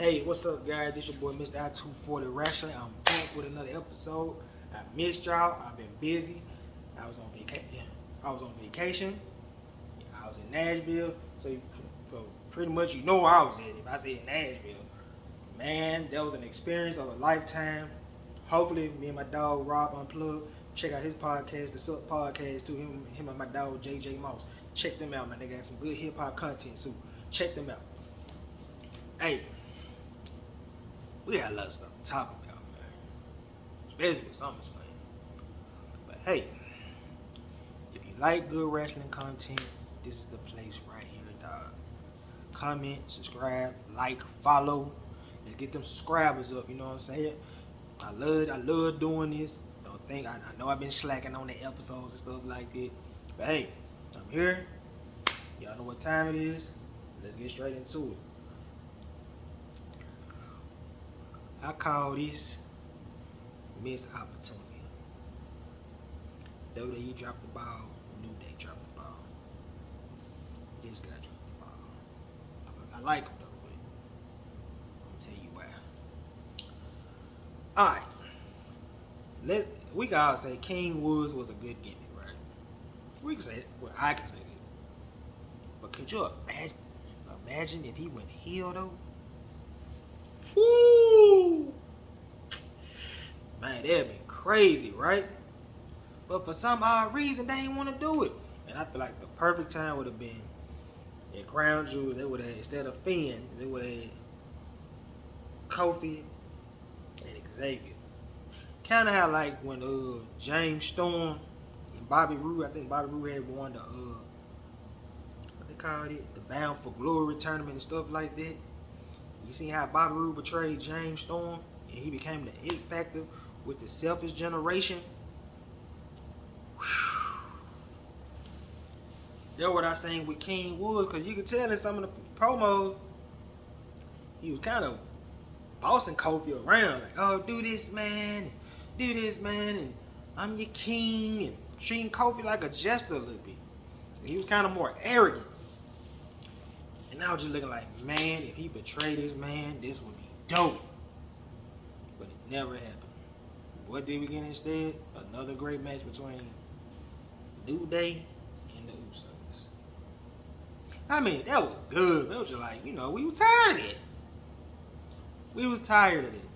Hey, what's up, guys? This your boy, Mr. I-240 Wrestling. I'm back with another episode. I missed y'all. I've been busy. I was on vacation. I was on vacation. I was in Nashville. So pretty much you know where I was at. If I say Nashville, man, that was an experience of a lifetime. Hopefully, me and my dog Rob Unplugged. Check out his podcast, the Sup Podcast, too. Him and my dog JJ Moss. Check them out, man. They got some good hip hop content, so check them out. Hey. We got a lot of stuff to talk about, man. Especially with SummerSlam. But hey, if you like good wrestling content, this is the place right here, dog. Comment, subscribe, like, follow. Let's get them subscribers up, you know what I'm saying? I love doing this. Don't think I know I've been slacking on the episodes and stuff like that. But hey, I'm here. Y'all know what time it is. Let's get straight into it. I call this missed opportunity. WWE dropped the ball. New Day dropped the ball. This guy dropped the ball. I like him though, but I'm gonna tell you why. Alright. We can all say King Woods was a good gimmick, right? We can say it. Well, I can say it. But could you imagine if he went heel though? Woo! Man, that'd be crazy, right? But for some odd reason, they didn't want to do it. And I feel like the perfect time would have been at Crown Jewel. They would have, instead of Finn, they would have had Kofi and Xavier. Kind of how like when James Storm and Bobby Roode, I think Bobby Roode had won the what they called it, the Bound for Glory tournament and stuff like that. You see how Bobby Roode betrayed James Storm and he became the X Factor with the Selfish Generation. That's what I seen with King Woods, because you could tell in some of the promos he was kind of bossing Kofi around, like, oh, do this, man, and I'm your king, and treating Kofi like a jester a little bit. And he was kind of more arrogant. And I was just looking like, man, if he betrayed this man, this would be dope. But it never happened. What did we get instead? Another great match between New Day and the Usos. I mean, that was good. It was just like, we was tired of it. We was tired of it.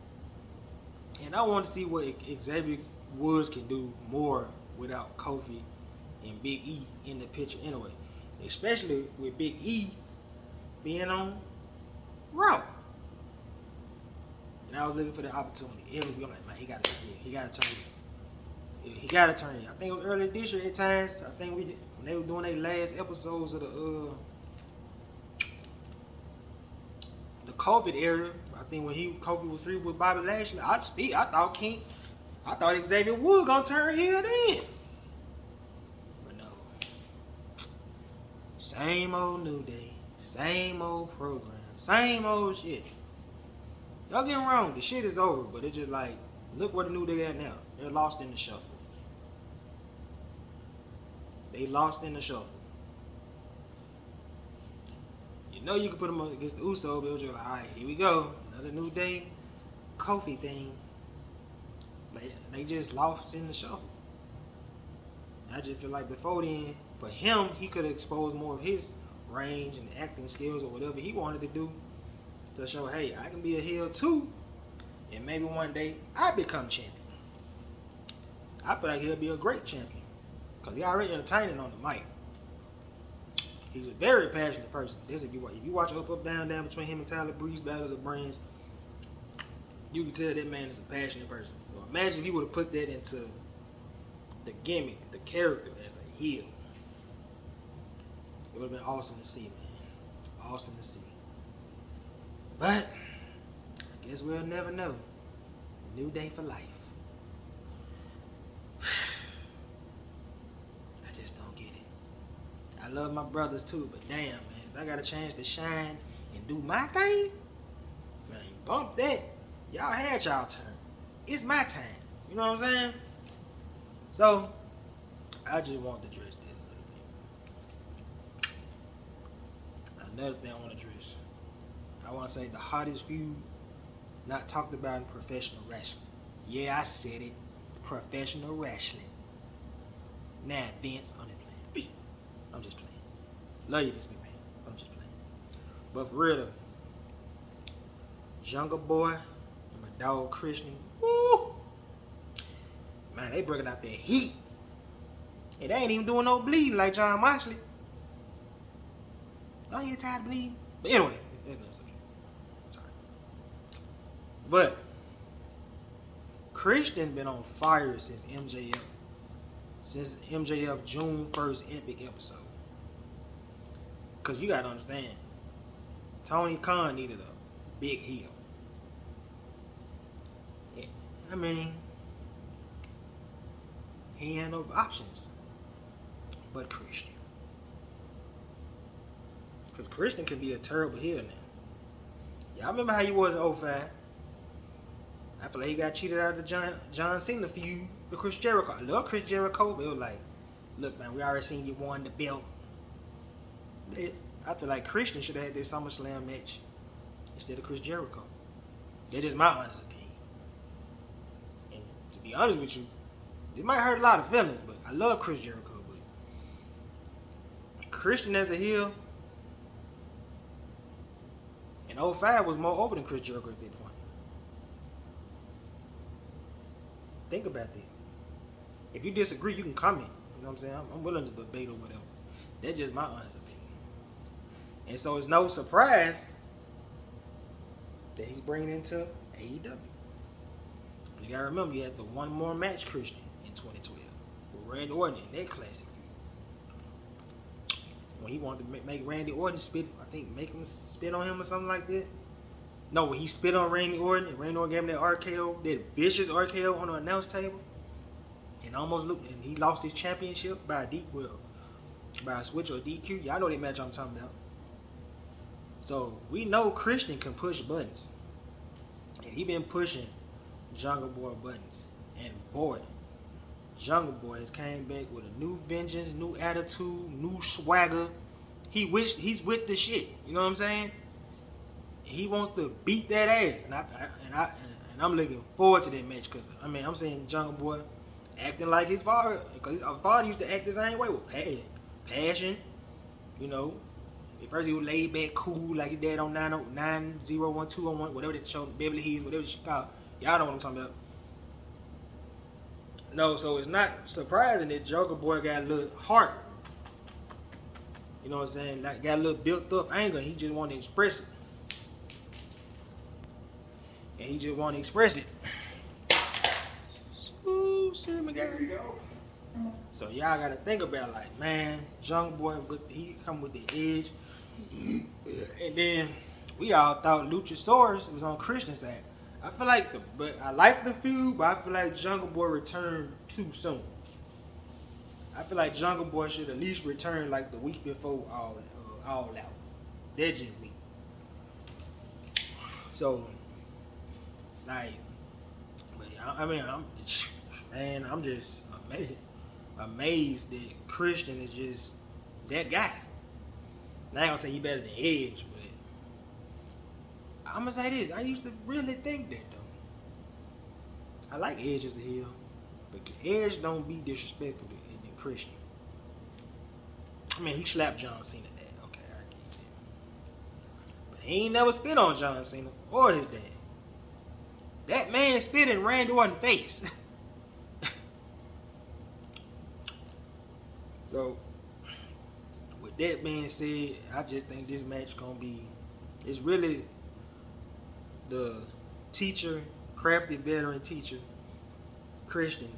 And I want to see what Xavier Woods can do more without Kofi and Big E in the picture anyway. Especially with Big E being on Raw. And I was looking for the opportunity. I'm like, man, he got to turn it. He got to turn it. I think it was early this year at times. I think when they were doing their last episodes of the COVID era, I think when Kofi was free with Bobby Lashley, I thought Xavier Woods gonna turn heel then. But no. Same old New Day. Same old program, same old shit. Don't get me wrong, the shit is over, but it's just like, look where the New Day at now. They're lost in the shuffle. They lost in the shuffle. You can put them against the Usos, but it was just like, all right, here we go, another New Day, Kofi thing. They just lost in the shuffle. And I just feel like before then, for him, he could have exposed more of his range and acting skills or whatever he wanted to do to show, hey, I can be a heel too, and maybe one day I become champion. I feel like he'll be a great champion because he already entertaining on the mic. He's a very passionate person. This if you watch Up, Down between him and Tyler Breeze, Battle of the Brands, you can tell that man is a passionate person. Well, imagine if he would have put that into the gimmick, the character as a heel. It would have been awesome to see, man. Awesome to see. But I guess we'll never know. New Day for life. I just don't get it. I love my brothers too, but damn, man, if I got a chance to shine and do my thing, man, bump that. Y'all had y'all turn. It's my time. You know what I'm saying? So, I just want to address that a little bit. Another thing I want to address. I want to say the hottest feud not talked about in professional wrestling. Yeah, I said it. Professional wrestling. Now, Vince, I'm just playing. I'm just playing. Love you, Vince McMahon. I'm just playing. But for real, Jungle Boy and my dog Christian. Woo! Man, they bringing out that heat. And they ain't even doing no bleeding like John Moxley. Don't you get tired of bleeding? But anyway, that's another subject. Sorry. But Christian been on fire since MJF. Since MJF June 1st epic episode. Cause you gotta understand, Tony Khan needed a big heel. Yeah, I mean, he had no options but Christian. Because Christian could be a terrible heel now. Y'all remember how he was in 05? I feel like he got cheated out of the John Cena feud with Chris Jericho. I love Chris Jericho, but it was like, look, man, we already seen you won the belt. I feel like Christian should have had this SummerSlam match instead of Chris Jericho. That's just my honest opinion. And to be honest with you, this might hurt a lot of feelings, but I love Chris Jericho. But Christian as a heel in 05 was more over than Chris Jericho at that point. Think about that. If you disagree, you can comment. You know what I'm saying? I'm willing to debate or whatever. That's just my honest opinion. And so it's no surprise that he's bringing into AEW. You gotta remember, you had the one more match Christian in 2012 with Randy Orton in that classic feud. When he wanted to make Randy Orton spit, I think make him spit on him or something like that. No, when he spit on Randy Orton and Randy Orton gave him that RKO, that vicious RKO on the announce table, and almost looked, and he lost his championship by a switch or a DQ. Y'all know that match I'm talking about. So we know Christian can push buttons, and he been pushing Jungle Boy buttons. And boy, Jungle Boy has came back with a new vengeance, new attitude, new swagger. He's with the shit. You know what I'm saying? He wants to beat that ass, and I'm looking forward to that match because I'm seeing Jungle Boy acting like his father, because his father used to act the same way with passion. You know, at first he was laid back, cool, like his dad on 901201, whatever that show, Beverly Hills, whatever it's called. Y'all know what I'm talking about. No, so it's not surprising that Jungle Boy got a little heart. You know what I'm saying? Like got a little built up anger. He just want to express it. And he just want to express it. Ooh, Sir McGarry. So y'all gotta think about like, man, Jungle Boy, but he come with the edge. And then we all thought Luchasaurus was on Christian's side. I feel like but I like the feud, but I feel like Jungle Boy returned too soon. I feel like Jungle Boy should at least return like the week before All Out. That's just me. So, like, but I'm just amazed that Christian is just that guy. Now I ain't gonna say he better than Edge, but I'm gonna say this. I used to really think that though. I like Edge as a heel, but Edge don't be disrespectful to Christian. I mean, he slapped John Cena dad. Okay, I get it. But he ain't never spit on John Cena or his dad. That man spit in Randy Orton's face. So, with that being said, I just think this match gonna be, it's really the teacher, crafty veteran teacher, Christian,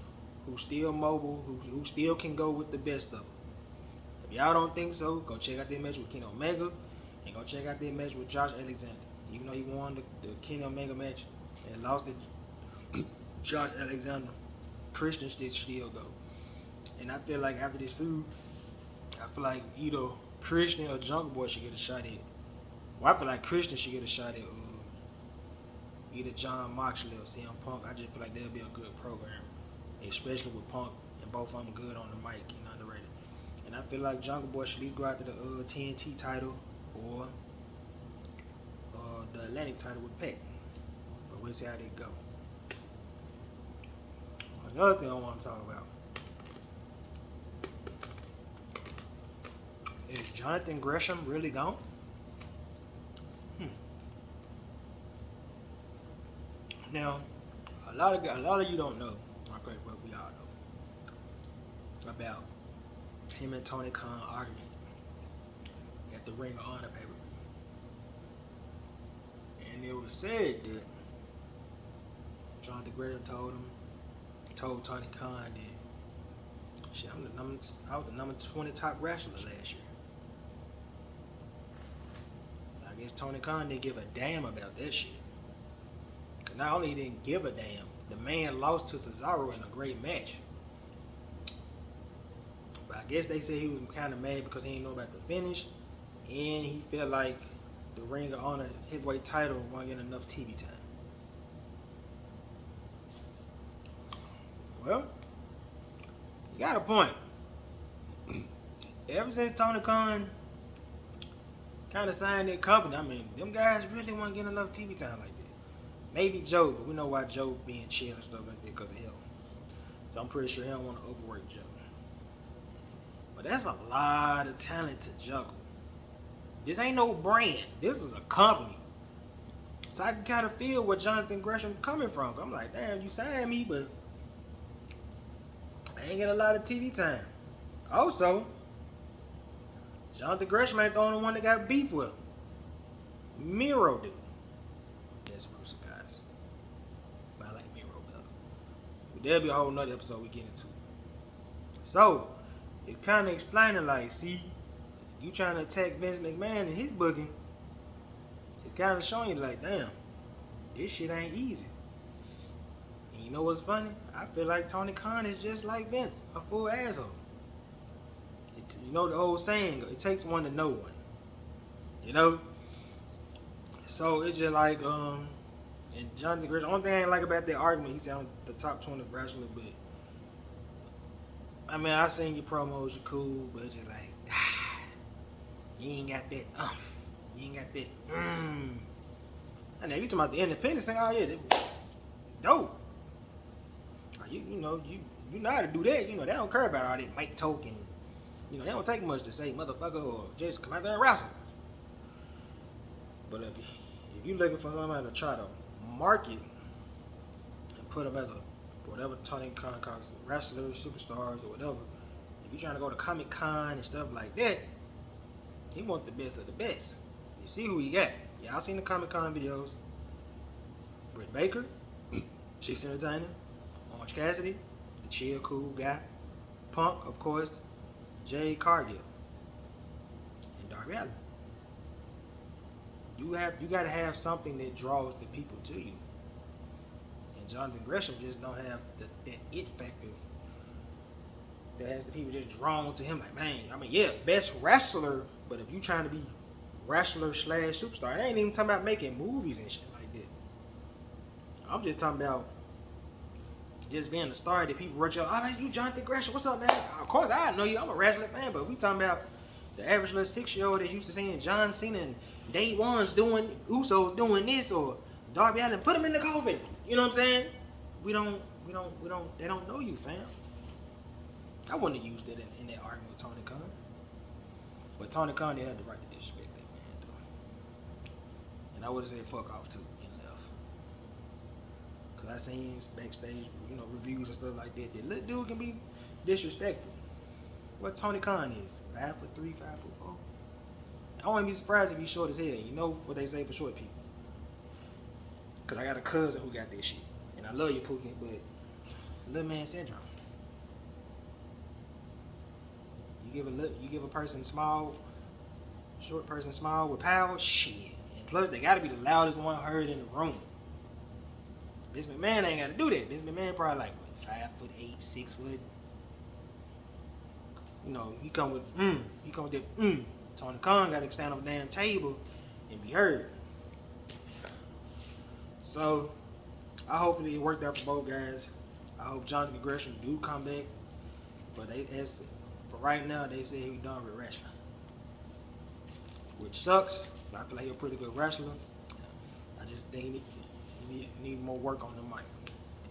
who's still mobile, who still can go with the best of them. If y'all don't think so, go check out that match with Kenny Omega, and go check out that match with Josh Alexander. Even though he won the Kenny Omega match and lost to Josh Alexander, Christian still go. And I feel like after this feud, I feel like either Christian or Jungle Boy should get a shot at. Well, I feel like Christian should get a shot at either John Moxley or CM Punk. I just feel like that'll be a good program, especially with Punk and both of them good on the mic and underrated. And I feel like Jungle Boy should at least go after the TNT title or Atlantic title with Pac. But we'll see how they go. Another thing I want to talk about is Jonathan Gresham really gone? Now, a lot of you don't know, okay, but we all know about him and Tony Khan arguing at the Ring of Honor pay-per-view. And it was said that Jonathan Gresham told Tony Khan that, shit, I was the number 20 top wrestler last year. I guess Tony Khan didn't give a damn about that shit. Cause not only he didn't give a damn, the man lost to Cesaro in a great match. But I guess they said he was kind of mad because he didn't know about the finish, and he felt like the Ring of Honor heavyweight title wasn't getting enough TV time. Well, you got a point. Ever since Tony Khan kind of signed that company, I mean, them guys really weren't getting enough TV time like that. Maybe Joe, but we know why Joe being chill and stuff like that because of him. So I'm pretty sure he don't want to overwork Joe. But that's a lot of talent to juggle. This ain't no brand. This is a company. So I can kind of feel where Jonathan Gresham coming from. I'm like, damn, you signed me, but I ain't getting a lot of TV time. Also, Jonathan Gresham ain't the only one that got beef with him. Miro did. That's Russo, guys. But I like Miro better. But there'll be a whole nother episode we get into. So, it kind of explaining like, see, you trying to attack Vince McMahon and his booking, it's kind of showing you like, damn, this shit ain't easy. And you know what's funny? I feel like Tony Khan is just like Vince, a full asshole. It's, you know the old saying, it takes one to know one. You know? So it's just like, and Jonathan Gresham, the only thing I ain't like about that argument, he said I'm the top 20 wrestler, but I mean, I seen your promos, you're cool, but it's just like, you ain't got that you ain't got that And then you talking about the independence thing, oh yeah, dope. You know how to do that, you know, they don't care about all that mic talking. You know, they don't take much to say motherfucker or just come out there and wrestle. But if you looking for somebody to try to market and put them as a whatever Tony Khan calls wrestlers, superstars, or whatever, if you're trying to go to Comic-Con and stuff like that, he want the best of the best. You see who he got. Y'all seen the Comic-Con videos. Britt Baker, Chicks Entertainer, Orange Cassidy, the chill, cool guy, Punk, of course, Jade Cargill, and Darby Allin. You gotta have something that draws the people to you. And Jonathan Gresham just don't have that it factor that has the people just drawn to him. Like, man, I mean, yeah, best wrestler, but if you trying to be wrestler / superstar, I ain't even talking about making movies and shit like that. I'm just talking about just being a star that people rush out. Oh man, you Jonathan Gresham, what's up, man? Of course I know you. I'm a wrestling fan, but we talking about the average little 6-year-old that used to seeing John Cena and Day One's doing Usos doing this, or Darby Allin, put him in the coffin. You know what I'm saying? They don't know you, fam. I wouldn't have used it in that argument with Tony Khan. But Tony Khan didn't have the right to disrespect that man, though. And I would have said fuck off too and left. Cause I seen backstage, you know, reviews and stuff like that. That little dude can be disrespectful. What Tony Khan is, 5'3", 5'4". I wouldn't be surprised if he's short as hell. You know what they say for short people. Cause I got a cousin who got this shit, and I love you, Pookie, but little man syndrome. You give a person small, short person small with power, shit. And plus, they gotta be the loudest one heard in the room. Vince McMahon ain't gotta do that. Vince McMahon probably like what, 5'8", 6 foot. You know, he come with that. Tony Khan gotta stand on a damn table and be heard. So, hopefully it worked out for both guys. I hope Jonathan Gresham do come back, but for right now, they say he's done with wrestling, which sucks. But I feel like he's a pretty good wrestler. I just think he need more work on the mic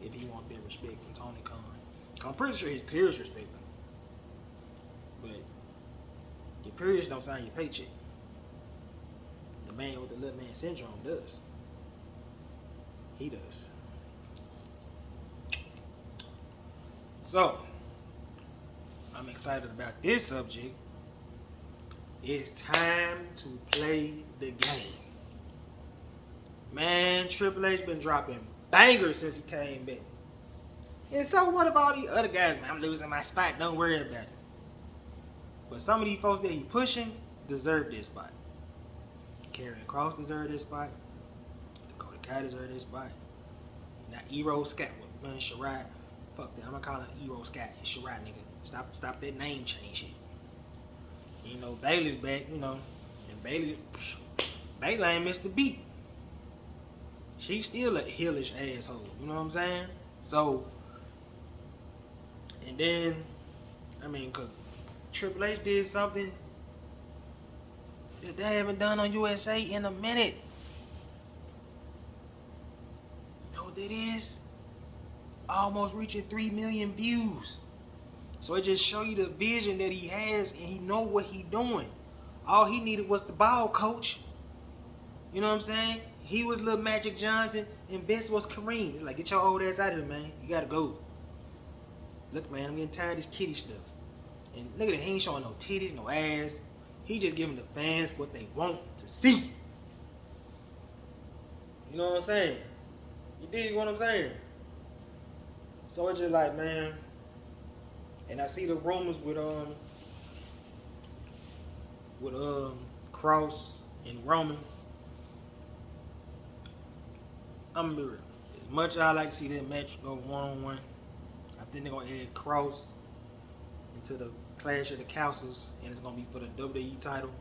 if he want that respect from Tony Khan. I'm pretty sure his peers respect him, but your peers don't sign your paycheck. The man with the little man syndrome does. He does. So, I'm excited about this subject. It's time to play the game. Man, Triple H been dropping bangers since he came back. And so what about all these other guys? Man, I'm losing my spot. Don't worry about it. But some of these folks that he pushing deserve this spot. Karrion Kross deserve this spot. Dakota Kai deserve this spot. Now, Ero Scott, man, Shirai. Fuck that. I'm gonna call him Ero Scott and Shirai, nigga. Stop that name change shit. You know, Bayley's back, you know. And Bayley ain't missed a beat. She's still a heelish asshole. You know what I'm saying? So, and then, I mean, because Triple H did something that they haven't done on USA in a minute. You know what that is? Almost reaching 3 million views. So it just show you the vision that he has, and he know what he doing. All he needed was the ball coach. You know what I'm saying? He was little Magic Johnson, and Vince was Kareem. It's like, get your old ass out of here, man. You gotta go. Look, man, I'm getting tired of this kitty stuff. And look at it, he ain't showing no titties, no ass. He just giving the fans what they want to see. You know what I'm saying? You dig what I'm saying? So it's just like, man, and I see the rumors with Kross and Roman. I'm gonna be real. As much as I like to see that match go 1-on-1, I think they're gonna add Kross into the Clash of the Castles, and it's gonna be for the WWE title.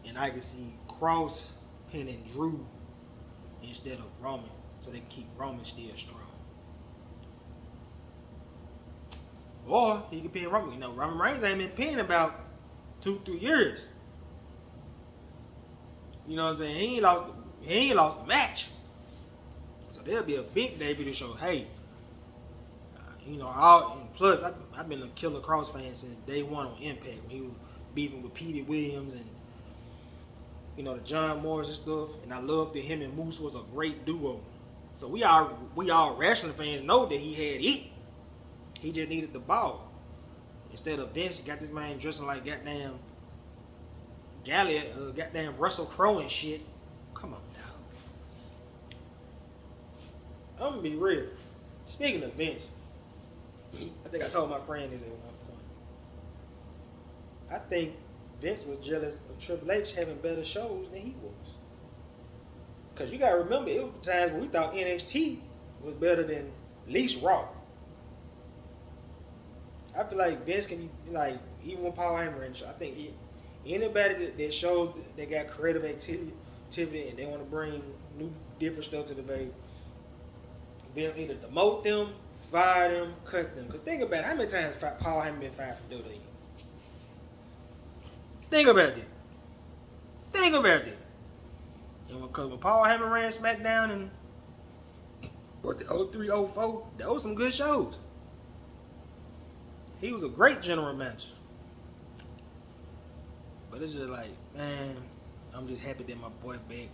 And I can see Kross pinning Drew instead of Roman, so they can keep Roman still strong. Or he could pin Roman. You know, Roman Reigns ain't been pinned about 2-3 years. You know what I'm saying? He ain't lost the match. So there'll be a big debut to show, hey, you know, plus I've been a Killer Kross fan since day one on Impact when he was beefing with Petey Williams and, you know, the John Morris and stuff. And I loved that him and Moose was a great duo. So we all wrestling fans know that he had it. He just needed the ball. Instead of Vince, you got this man dressing like goddamn goddamn Russell Crowe and shit. Come on, dog. I'm gonna be real. Speaking of Vince, I think I told my friend this at one point. I think Vince was jealous of Triple H having better shows than he was. Cause you gotta remember, it was the times when we thought NXT was better than at least Raw. I feel like Vince can be like, even with Paul Heyman, I think anybody that shows they got creative activity and they want to bring new, different stuff to the bay, Vince either demote them, fire them, cut them. Cause think about it, how many times Paul Heyman been fired from WWE? Think about it. Think about it. And because when Paul Heyman ran SmackDown and what the 03, 04, that was some good shows. He was a great general manager. But it's just like, man, I'm just happy that my boy back.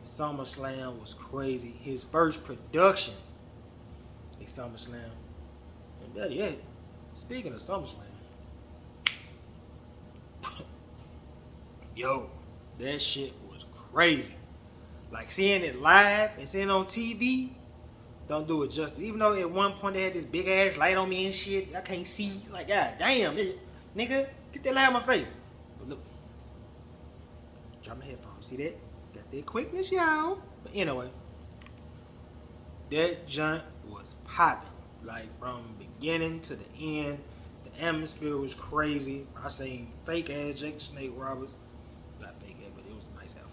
SummerSlam was crazy. His first production is SummerSlam. And better yet, speaking of SummerSlam, yo, that shit was crazy. Like seeing it live and seeing it on TV, don't do it justice. Even though at one point they had this big ass light on me and shit, I can't see. Like, god damn, nigga, get that light on my face. But look, drop my headphones. See that? Got that quickness, y'all. But anyway, that junk was popping. Like from beginning to the end, the atmosphere was crazy. I seen fake ass Jake Snake Roberts. Not fake ass, but it was a nice outfit.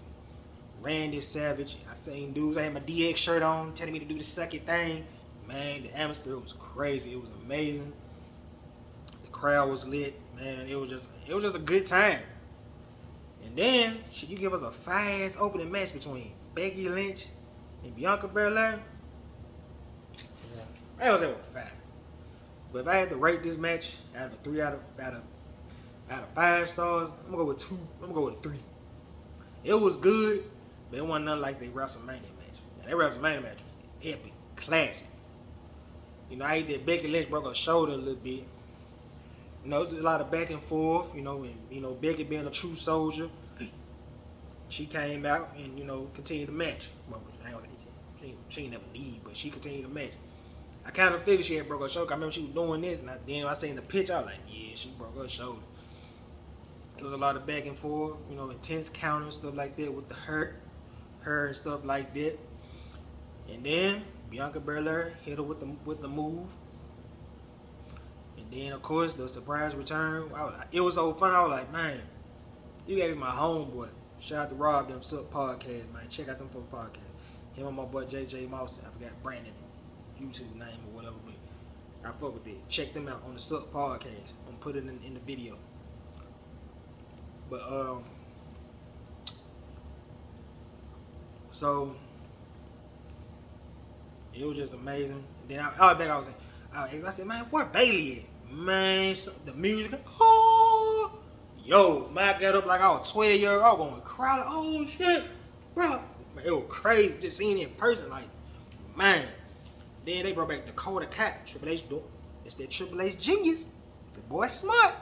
Randy Savage. I seen dudes, I had my DX shirt on, telling me to do the sucky thing. Man, the atmosphere was crazy. It was amazing. The crowd was lit. Man, it was just a good time. And then, should you give us a fast opening match between Becky Lynch and Bianca Belair? Yeah. I don't say it was fast. But if I had to rate this match out of 5 stars, I'm gonna go with 2. I'm gonna go with 3. It was good, but it wasn't nothing like the WrestleMania match. Now, that WrestleMania match was epic, classic. You know, I hate that Becky Lynch broke her shoulder a little bit. You know, there's a lot of back and forth. You know, and Becky being a true soldier, she came out and continued the match. Well, she ain't never leave, but she continued the match. I kind of figured she had broke her shoulder. I remember she was doing this, and then I seen the picture. I was like, yeah, she broke her shoulder. It was a lot of back and forth, intense counters, stuff like that with the her and stuff like that. And then Bianca Belair hit her with the move. And then of course the surprise return. It was so fun. I was like, man, you guys my homeboy. Shout out to Rob them Sup podcast, man. Check out them folks podcast. Him and my boy JJ Mouse. I forgot Brandon YouTube name or whatever, but I fuck with it. Check them out on the Sup podcast. I'm put it in the video. But so it was just amazing. And then I said, man, where Bailey at? Man, the music. Oh, yo, man, I got up like I was 12 years old. I was going to cry. Like, oh shit, bro. Man, it was crazy just seeing it in person. Like, man. Then they brought back Dakota Kai. Triple H do. It's that Triple H genius. The boy smart.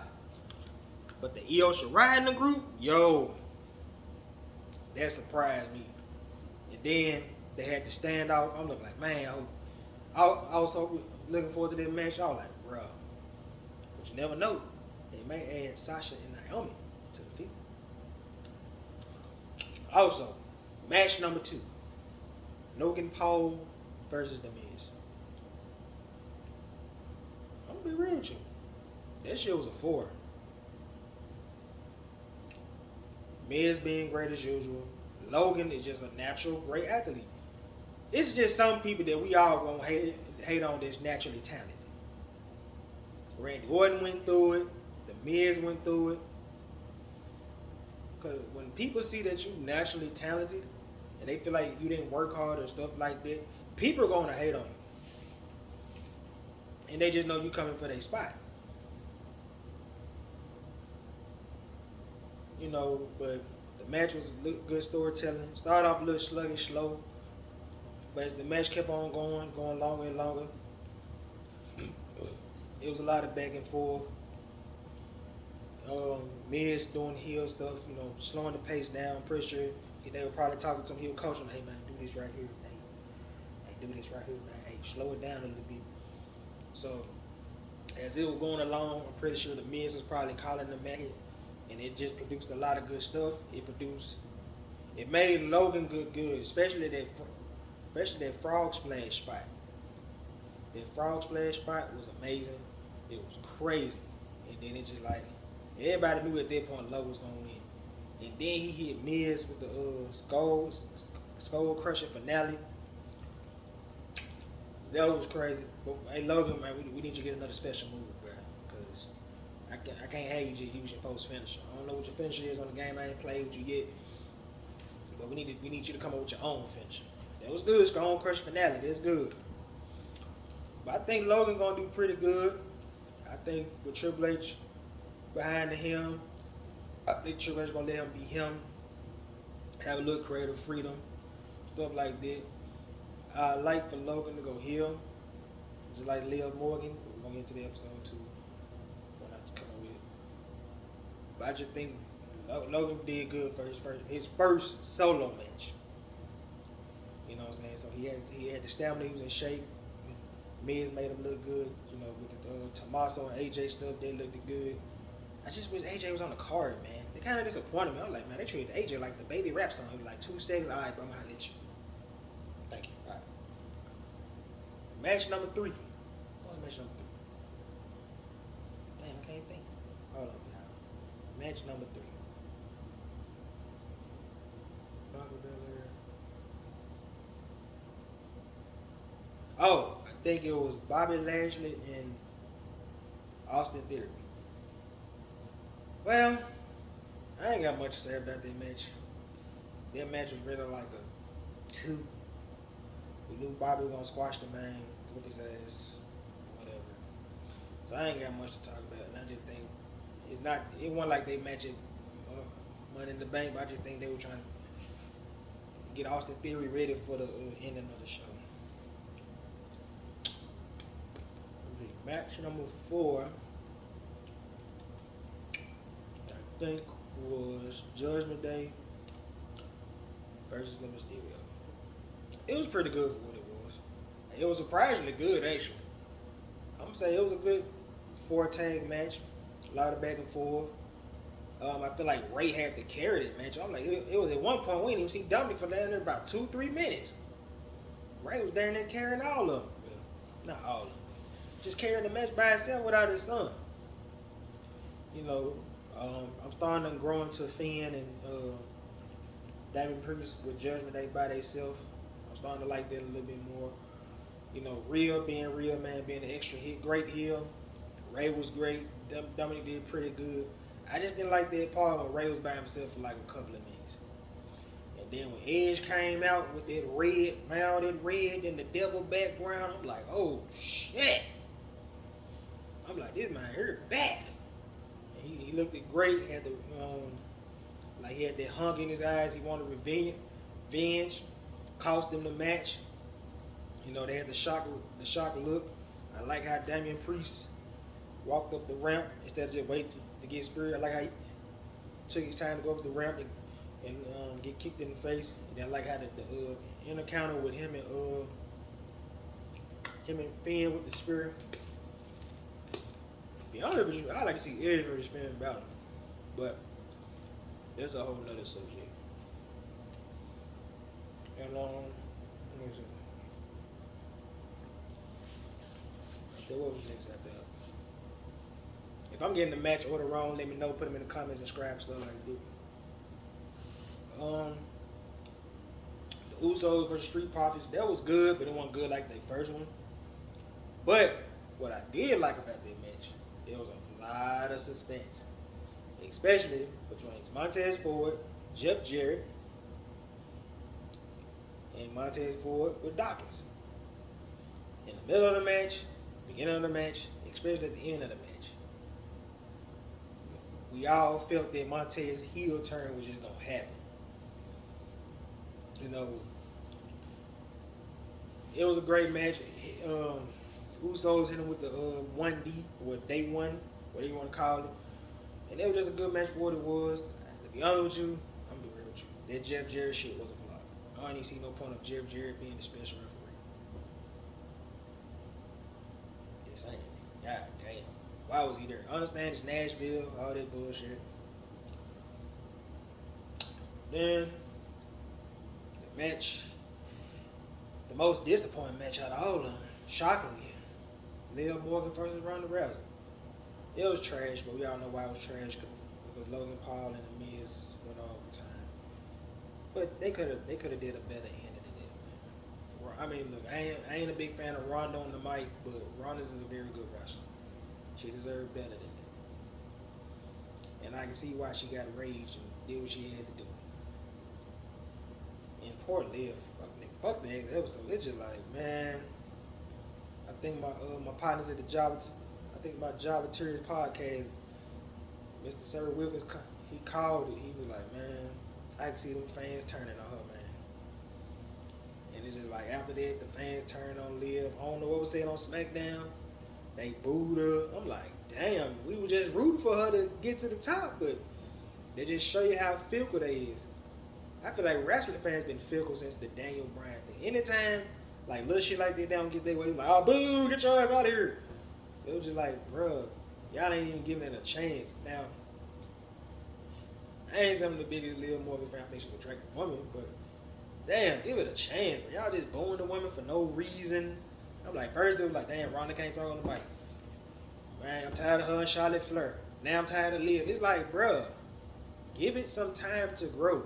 But the Io Shirai in the group, yo, that surprised me. And then they had to stand out. I'm looking like, man, I was so looking forward to that match. I was like, bro, but you never know. They may add Sasha and Naomi to the field. Also, match number 2, Logan Paul versus The Miz. I'm gonna be real with you. That shit was a 4. Miz being great as usual. Logan is just a natural great athlete. It's just some people that we all gonna hate on that's naturally talented. Randy Orton went through it. The Miz went through it. Because when people see that you naturally talented and they feel like you didn't work hard or stuff like that, people are gonna hate on you. And they just know you coming for their spot. But the match was good storytelling. Started off a little sluggish, slow. But as the match kept on going longer and longer, it was a lot of back and forth. Miz doing heel stuff, slowing the pace down. I'm pretty sure they were probably talking to him. He was coaching him, hey man, do this right here. Hey, do this right here, man. Hey, slow it down a little bit. So, as it was going along, I'm pretty sure the Miz was probably calling the match. And it just produced a lot of good stuff. It made Logan good, especially that frog splash spot. That frog splash spot was amazing. It was crazy. And then it just like, everybody knew at that point Logan was gonna win. And then he hit Miz with the skull crushing finale. That was crazy. But hey Logan, man, we need you to get another special move, bro. Cause I can't have you just use your post finisher. I don't know what your finisher is on the game. I ain't played with you yet. But we need you to come up with your own finisher. That was good. Skull crushing finale. That's good. But I think Logan gonna do pretty good. I think with Triple H behind him, I think Triple H gonna let him be him. Have a little creative freedom, stuff like that. I like for Logan to go heel, just like Liv Morgan. We're gonna get into the episode 2 when I come up with it. But I just think Logan did good for his first solo match. You know what I'm saying? So he had the stamina. He was in shape. Miz made him look good. With the Tommaso and AJ stuff, they looked good. I just wish AJ was on the card, man. They kind of disappointed me. I was like, man, they treated AJ like the baby rap song. It was like 2 seconds. All right, bro, I'm gonna let you. Thank you. All right. Match number 3. What was match number 3? Damn, I can't think. Hold on now. Match number 3. Oh, I think it was Bobby Lashley and Austin Theory. Well, I ain't got much to say about that match. That match was really like a 2. We knew Bobby was gonna squash the man, whoop his ass, whatever. So I ain't got much to talk about. And I just think it wasn't like they match it Money in the Bank, but I just think they were trying to get Austin Theory ready for the ending of the show. Match number 4, I think, was Judgment Day versus the Mysterio. It was pretty good for what it was. It was surprisingly good, actually. I'm gonna say it was a good 4-tag match. A lot of back and forth. I feel like Ray had to carry that match. I'm like, it was at one point we didn't even see Dominic for down there about 2-3 minutes. Ray was down there carrying all of them. Well, not all of them. Just carrying the match by himself without his son. You know, I'm starting to grow into Finn and Damian Priest with Judgment Day by themselves. I'm starting to like that a little bit more. You know, Real being Real, man, being an extra hit, great heel. Ray was great. Dominic did pretty good. I just didn't like that part when Ray was by himself for like a couple of minutes. And then when Edge came out with that red, mounted red and the devil background, I'm like, oh shit. I'm like, this man here back. And he looked great. Had the like he had that hunk in his eyes. He wanted revenge. Cost them the match. You know, they had the shock look. I like how Damian Priest walked up the ramp instead of just waiting to get speared. I like how he took his time to go up the ramp and get kicked in the face. And I like how the encounter with him and Finn with the spear. Be honest with you, I like to see Edge versus Finn Balor, but that's a whole nother subject. And let me see. So what was next after that? If I'm getting the match order wrong, let me know. Put them in the comments and subscribe, stuff like that. The Usos versus Street Profits, that was good, but it wasn't good like the first one. But what I did like about that match, there was a lot of suspense, especially between Montez Ford, Jeff Jarrett, and Montez Ford with Dawkins. In the middle of the match, beginning of the match, especially at the end of the match, we all felt that Montez's heel turn was just gonna happen. You know, it was a great match. Usos hit him with the 1D or day one, whatever you want to call it, and it was just a good match for what it was. To be honest with you, I'm gonna be real with you. That Jeff Jarrett shit was a flop. I don't even see no point of Jeff Jarrett being the special referee. Just saying. God damn. Why was he there? I understand it's Nashville, all that bullshit. Then the match, the most disappointing match out of all of them, shockingly, Liv Morgan versus Ronda Rousey. It was trash, but we all know why it was trash, because Logan Paul and The Miz went overtime. But they could have did a better ending than that, man. I mean, look, I ain't a big fan of Ronda on the mic, but Ronda's is a very good wrestler. She deserved better than that. And I can see why she got raged and did what she had to do. And poor Liv, fuck the next episode. It's just like, man, I think my partners at the job, I think my Job Materials podcast, Mr. Sarah Wilkins, he called it. He was like, man, I can see them fans turning on her, man. And it's just like, after that, the fans turned on Liv. I don't know what was said on SmackDown. They booed her. I'm like, damn, we were just rooting for her to get to the top, but they just show you how fickle they is. I feel like wrestling fans been fickle since the Daniel Bryan thing. Anytime, like, little shit like that, they don't get their way, like, oh, boo, get your ass out of here. It was just like, bruh, y'all ain't even giving it a chance. Now, I ain't some of the biggest Liv Morgan fan. I think she's an attractive woman, but damn, give it a chance. Bro. Y'all just booing the women for no reason. I'm like, first it was like, damn, Ronda can't talk on the mic. Man, I'm tired of her and Charlotte Flair. Now I'm tired of Liv. It's like, bruh, give it some time to grow.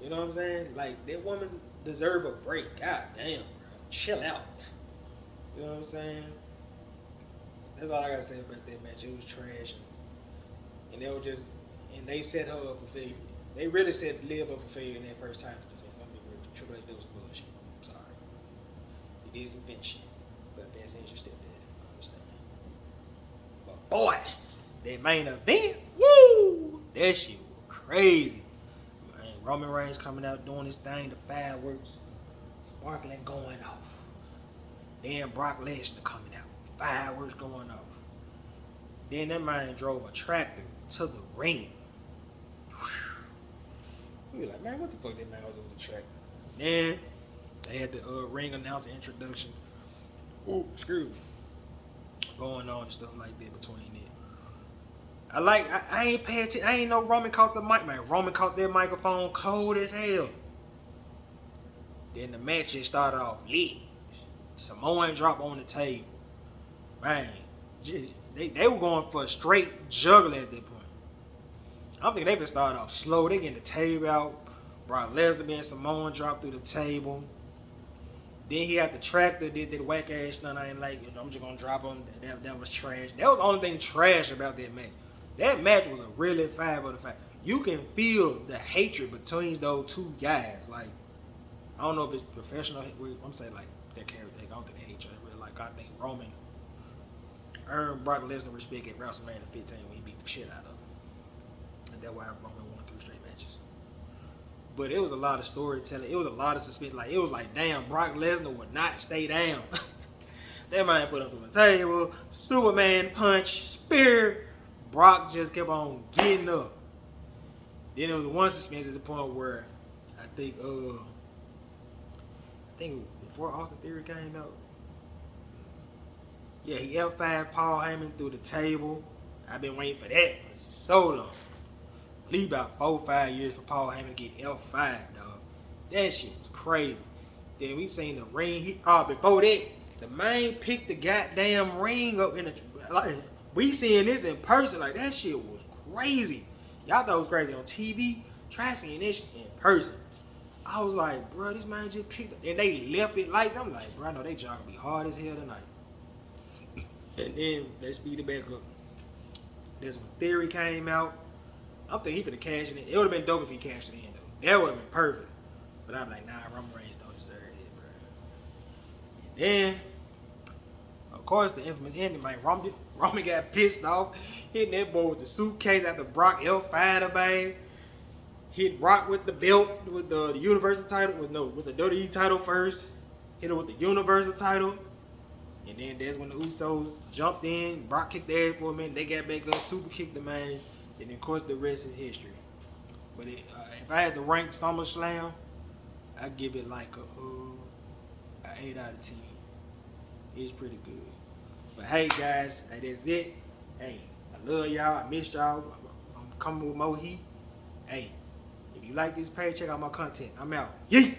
You know what I'm saying? Like, that woman deserve a break. God damn, bro. Chill out. You know what I'm saying? That's all I gotta say about that match. It was trash. And they were just, and they set her up for failure. They really set Liv up for failure in that first time. I'm be real. Triple H, that was bullshit. I'm sorry. He did some Vince shit, but Vince ain't your stepdad. I understand. But boy, that main event, woo, that shit was crazy. Man, Roman Reigns coming out doing his thing, the fireworks, sparkling going off. Then Brock Lesnar coming out, fireworks going off. Then that man drove a tractor to the ring. We were like, man, what the fuck that man was doing with the tractor? Then they had the ring announcer introduction. Ooh, screw me. Going on and stuff like that between it. I ain't paying attention. I ain't know Roman caught the mic, man. Roman caught that microphone cold as hell. Then the match just started off lit. Samoan drop on the table. Man, they were going for a straight juggler at that point. I'm thinking they could start off slow. They getting the table out. Brock Lesnar being Samoan drop through the table. Then he had the tractor, did that whack ass stunt. I ain't like it. I'm just gonna drop him. That was trash. That was the only thing trash about that match. That match was a really 5 out of 5. You can feel the hatred between those two guys. Like, I don't know if it's professional. I'm saying like that character. I don't think they hate each other. Really, like I think Roman earned Brock Lesnar respect at WrestleMania 15 when he beat the shit out of him. And that's why Roman won 3 straight matches. But it was a lot of storytelling. It was a lot of suspense. Like it was like, damn, Brock Lesnar would not stay down. That man put him through the table, Superman punch, spear. Brock just kept on getting up. Then there was one suspense at the point where I think before Austin Theory came out, yeah, he F5 Paul Heyman through the table. I've been waiting for that for so long. At least about 4 or 5 years for Paul Heyman to get F5, dog. That shit was crazy. Then we seen the ring. Before that, the man picked the goddamn ring up in the like. We seeing this in person, like that shit was crazy. Y'all thought it was crazy on TV. Try seeing this in person. I was like, bro, this man just picked up, and they left it like, I'm like, bro, I know they job gonna be hard as hell tonight. And then they speed it back up. That's when Theory came out. I'm thinking he finna cash it in. It would have been dope if he cashed it in though. That would have been perfect. But I'm like, nah, Roman Reigns don't deserve it, bro. And then, of course, the infamous ending, man. Roman got pissed off, hitting that boy with the suitcase after Brock L5'd him, man. Hit Brock with the belt, with the Universal title, with the WWE title first. Hit him with the Universal title. And then that's when the Usos jumped in. Brock kicked their ass for a minute. They got back up, super kicked the man. And of course, the rest is history. But if I had to rank SummerSlam, I'd give it like an 8 out of 10. It's pretty good. But hey, guys, hey, that's it. Hey, I love y'all. I missed y'all. I'm coming with more heat. Hey, if you like this page, check out my content. I'm out. Yeet!